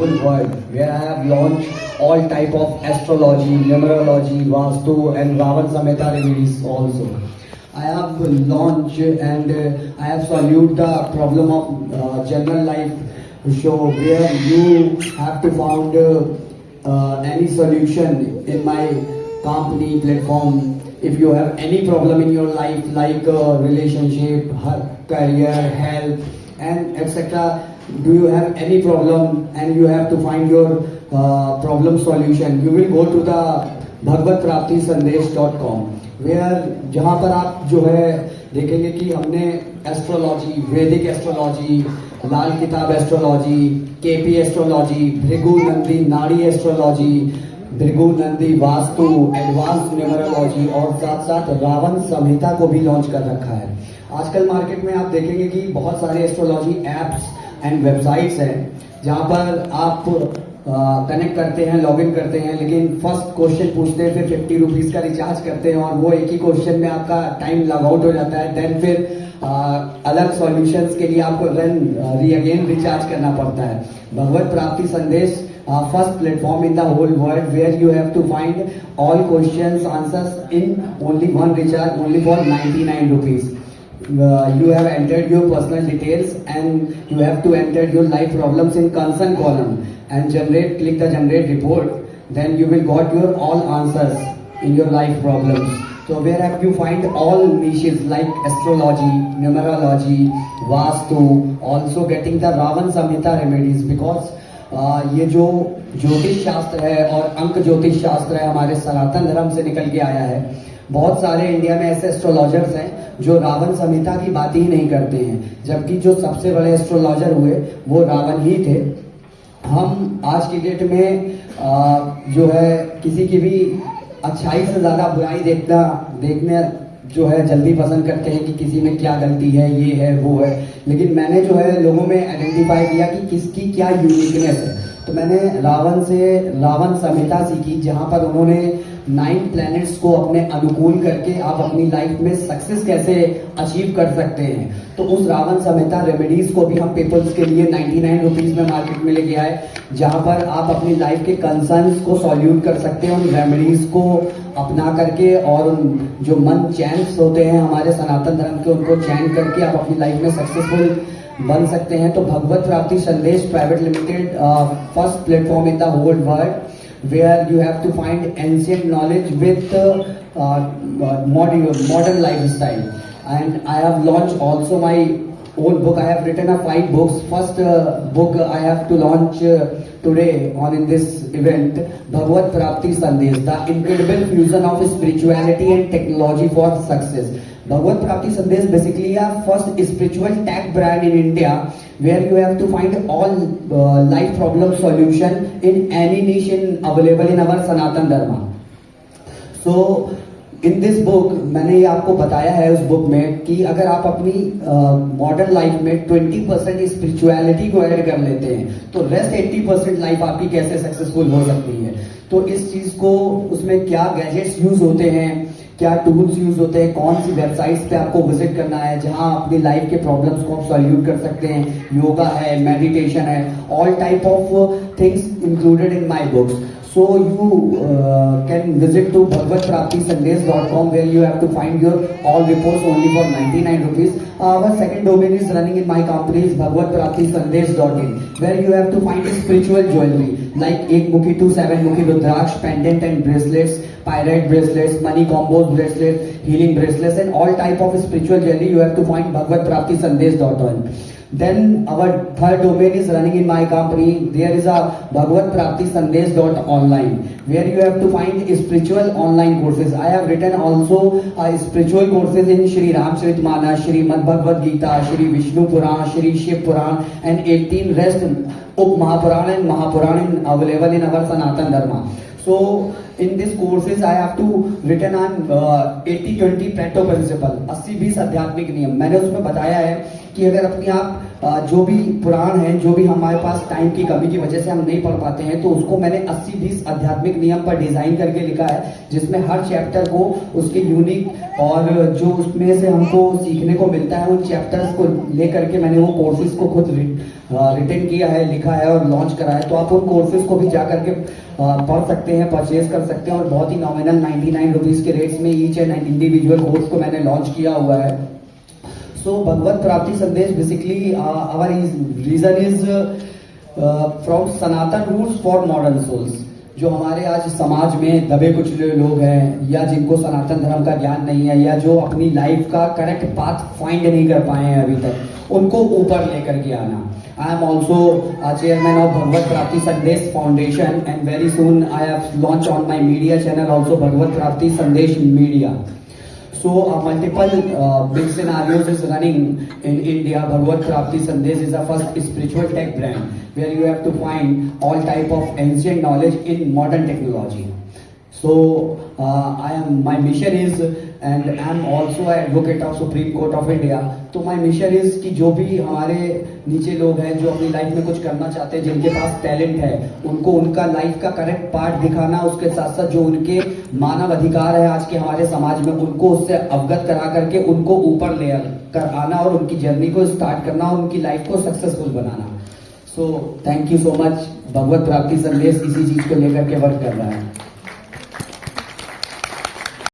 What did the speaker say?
whole world, where I have launched all type of astrology, numerology, Vastu, and Ravan Samhita remedies also. I have launched and I have solved the problem of general life show, where you have to find any solution in my company platform. If you have any problem in your life, like relationship, career, health, and etc., do you have any problem and you have to find your problem solution, you will go to the bhagwatpraptisandesh.com, where जहाँ पर आप जो है देखेंगे कि हमने astrology, वैदिक astrology, Lal Kitab astrology, KP astrology, Bhrigu Nandi Nadi astrology, Bhrigu Nandi Vastu, advance numerology और साथ साथ रावण संहिता को भी लॉन्च कर रखा है। आजकल मार्केट में आप देखेंगे कि बहुत सारे एस्ट्रोलॉजी एप्स एंड वेबसाइट्स हैं जहां पर आप कनेक्ट करते हैं, लॉगिन करते हैं, लेकिन फर्स्ट क्वेश्चन पूछते हैं, फिर 50 रुपीज का रिचार्ज करते हैं और वो एक ही क्वेश्चन में आपका टाइम लॉग आउट हो जाता है। देन फिर अलग सॉल्यूशंस के लिए आपको अगेन रिचार्ज करना पड़ता है। भगवत प्राप्ति संदेश first platform in the whole world where you have to find all questions answers in only one recharge, only for 99 rupees. You have entered your personal details and you have to enter your life problems in concern column and click the generate report. Then you will got your all answers in your life problems. So where have you find all niches like astrology, numerology, vastu, also getting the Ravan Samhita remedies, because ये जो ज्योतिष शास्त्र है और अंक ज्योतिष शास्त्र है हमारे सनातन धर्म से निकल के आया है। बहुत सारे इंडिया में ऐसे एस्ट्रोलॉजर्स हैं जो रावण संहिता की बात ही नहीं करते हैं, जबकि जो सबसे बड़े एस्ट्रोलॉजर हुए वो रावण ही थे। हम आज की डेट में जो है किसी की भी अच्छाई से ज्यादा बुराई देखने जो है जल्दी पसंद करते हैं कि किसी में क्या गलती है, ये है वो है। लेकिन मैंने जो है लोगों में आइडेंटिफाई किया कि किसकी क्या यूनिकनेस है, तो मैंने रावण से रावण संहिता सीखी, जहां पर उन्होंने 9 प्लैनेट्स को अपने अनुकूल करके आप अपनी लाइफ में सक्सेस कैसे अचीव कर सकते हैं। तो उस रावण संहिता रेमेडीज को भी हम पीपल्स के लिए 99 रुपीज में मार्केट में लेके आए, जहां पर आप अपनी लाइफ के कंसर्न्स को सॉल्यूट कर सकते हैं उन रेमेडीज को अपना करके, और उन जो मन चैन्स होते हैं हमारे सनातन धर्म के, उनको चैन करके आप अपनी लाइफ में सक्सेसफुल बन सकते हैं। तो Bhagwat Prapti Sandesh private limited first platform in the whole world where you have to find ancient knowledge with modern lifestyle. And I have launched also my own book. I have written 5 books. First book I have to launch today on in this event, Bhagavad Prapti Sandesh, the incredible fusion of spirituality and technology for success. Bhagavad Prapti Sandesh basically a first spiritual tech brand in India, where you have to find all life problem solution in any niche available in our Sanatan Dharma. So in this book मैंने ये आपको बताया है उस book में कि अगर आप अपनी मॉडर्न लाइफ में 20% स्पिरिचुअलिटी को ऐड कर लेते हैं तो रेस्ट 80% लाइफ आपकी कैसे सक्सेसफुल हो सकती है। तो इस चीज को, उसमें क्या गैजेट्स यूज होते हैं, क्या टूल्स यूज होते हैं, कौन सी वेबसाइट्स पे आपको विजिट करना है जहां अपनी लाइफ के प्रॉब्लम्स को आप सॉल्यूट कर सकते हैं, योगा है, मेडिटेशन है, all type of things included in my books. So you can visit to bhagwatpraptisandesh.com, where you have to find your all reports only for 99 rupees. Our second domain is running in my company is bhagwatpraptisandesh.in, where you have to find spiritual jewelry like Ekmukhi to 7-mukhi Rudraksh pendant and bracelets, pyrite bracelets, money combos bracelets, healing bracelets, and all type of spiritual jewelry you have to find bhagwatpraptisandesh.in. Then our third domain is running in my company. There is a bhagwatpraptisandesh.online, where you have to find spiritual online courses. I have written also spiritual courses in Shri Ramcharitmanas, Shri Bhagavad Gita, Shri Vishnu Puran, Shri Shiv Puran, and 18 rest Up Mahapuran and Mahapuran available in our Sanatan Dharma. So in these courses I have to written on 80-20 Pareto principle, 80-20 आध्यात्मिक नियम. मैंने उसमें बताया है कि अगर अपनी आप जो भी पुराण है, जो भी हमारे पास टाइम की कमी की वजह से हम नहीं पढ़ पाते हैं, तो उसको मैंने 80-20 आध्यात्मिक नियम पर डिजाइन करके लिखा है, जिसमें हर चैप्टर को उसके यूनिक और जो उसमें से हमको सीखने को मिलता है, उन चैप्टर्स को लेकर के मैंने वो कोर्सेज को खुद रिटन किया है, लिखा है और लॉन्च करा है। तो आप उन कोर्सेज को भी जा करके पढ़ सकते हैं, परचेज कर सकते हैं, और बहुत ही नॉमिनल 99 रुपीज़ के रेट्स में ईच एंड इंडिविजुअल कोर्स को मैंने लॉन्च किया हुआ है। सो Bhagwat Prapti Sandesh basically our reason is from Sanatan roots for modern souls. जो हमारे आज समाज में दबे कुचले लोग हैं, या जिनको सनातन धर्म का ज्ञान नहीं है, या जो अपनी लाइफ का करेक्ट पाथ फाइंड नहीं कर पाए हैं अभी तक, उनको ऊपर लेकर के आना। I am also chairman of Bhagwat Prapti Sandesh foundation, and very soon I have launch on my media channel also Bhagwat Prapti Sandesh media. So multiple big scenarios is running in India. Bhagavad Prapti Sandesh is a first spiritual tech brand where you have to find all type of ancient knowledge in modern technology. So my mission is, and I am also an advocate of Supreme Court of India. तो my mission is कि जो भी हमारे नीचे लोग हैं, जो अपनी लाइफ में कुछ करना चाहते हैं, जिनके पास टैलेंट है, उनको उनका लाइफ का करेक्ट पार्ट दिखाना, उसके साथ साथ जो उनके मानव अधिकार है आज के हमारे समाज में, उनको उससे अवगत करा करके उनको ऊपर ले कर आना और उनकी जर्नी को स्टार्ट करना और उनकी लाइफ को सक्सेसफुल बनाना. So thank you so much. Bhagwat Prapti Sandesh इसी चीज को लेकर के वर्क कर रहा है.